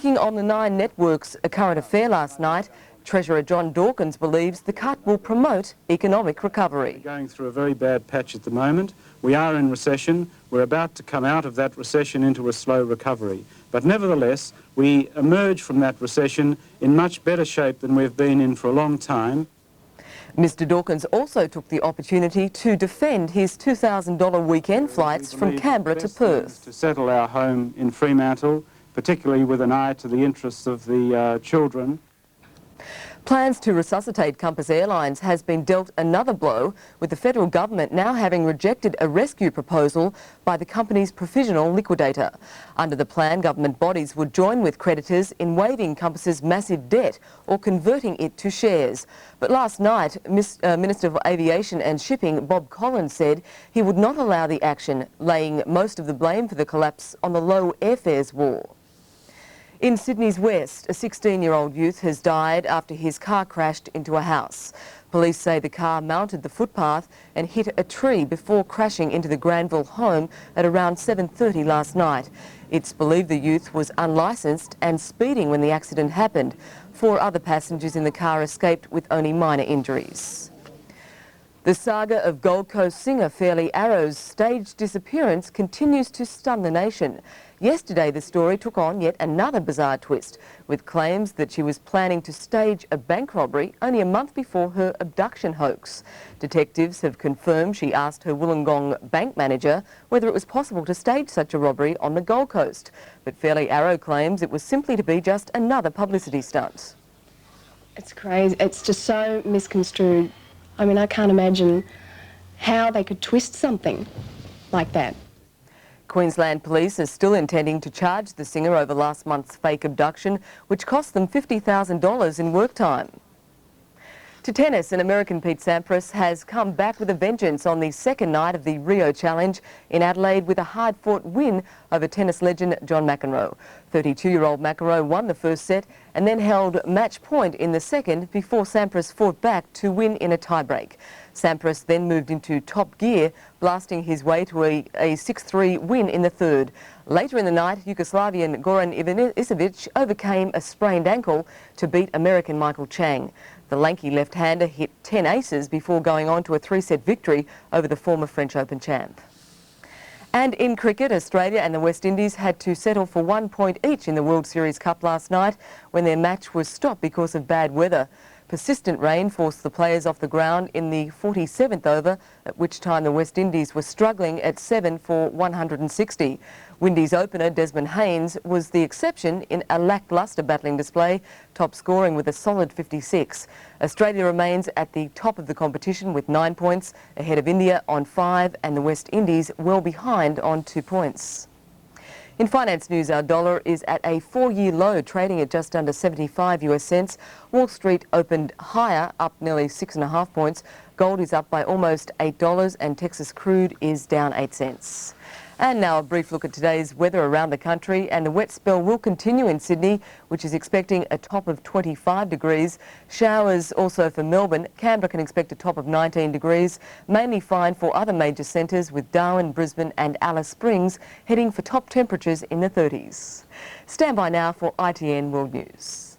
Speaking on the Nine Network's A Current Affair last night, Treasurer John Dawkins believes the cut will promote economic recovery. We're going through a very bad patch at the moment. We are in recession. We're about to come out of that recession into a slow recovery. But nevertheless, we emerge from that recession in much better shape than we've been in for a long time. Mr Dawkins also took the opportunity to defend his $2,000 weekend flights from Canberra to Perth. To settle our home in Fremantle, particularly with an eye to the interests of the children. Plans to resuscitate Compass Airlines has been dealt another blow, with the federal government now having rejected a rescue proposal by the company's provisional liquidator. Under the plan, government bodies would join with creditors in waiving Compass's massive debt or converting it to shares. But last night, Minister for Aviation and Shipping Bob Collins said he would not allow the action, laying most of the blame for the collapse on the low airfares war. In Sydney's west, a 16-year-old youth has died after his car crashed into a house. Police say the car mounted the footpath and hit a tree before crashing into the Granville home at around 7:30 last night. It's believed the youth was unlicensed and speeding when the accident happened. 4 other passengers in the car escaped with only minor injuries. The saga of Gold Coast singer Fairly Arrow's staged disappearance continues to stun the nation. Yesterday, the story took on yet another bizarre twist, with claims that she was planning to stage a bank robbery only a month before her abduction hoax. Detectives have confirmed she asked her Wollongong bank manager whether it was possible to stage such a robbery on the Gold Coast. But Fairly Arrow claims it was simply to be just another publicity stunt. It's crazy. It's just so misconstrued. I mean, I can't imagine how they could twist something like that. Queensland Police are still intending to charge the singer over last month's fake abduction, which cost them $50,000 in work time. To tennis, and American Pete Sampras has come back with a vengeance on the second night of the Rio Challenge in Adelaide with a hard-fought win over tennis legend John McEnroe. 32-year-old McEnroe won the first set and then held match point in the second before Sampras fought back to win in a tiebreak. Sampras then moved into top gear, blasting his way to a 6-3 win in the third. Later in the night, Yugoslavian Goran Ivanisevic overcame a sprained ankle to beat American Michael Chang. The lanky left-hander hit 10 aces before going on to a 3-set victory over the former French Open champ. And in cricket, Australia and the West Indies had to settle for 1 point each in the World Series Cup last night when their match was stopped because of bad weather. Persistent rain forced the players off the ground in the 47th over, at which time the West Indies were struggling at 7 for 160. Windies opener Desmond Haynes was the exception in a lacklustre battling display, top scoring with a solid 56. Australia remains at the top of the competition with 9 points, ahead of India on 5 and the West Indies well behind on 2 points. In finance news, our dollar is at a 4-year low, trading at just under 75 US cents. Wall Street opened higher, up nearly 6.5 points. Gold is up by almost $8 and Texas crude is down 8 cents. And now a brief look at today's weather around the country, and the wet spell will continue in Sydney, which is expecting a top of 25 degrees. Showers also for Melbourne. Canberra can expect a top of 19 degrees. Mainly fine for other major centres, with Darwin, Brisbane and Alice Springs heading for top temperatures in the 30s. Stand by now for ITN World News.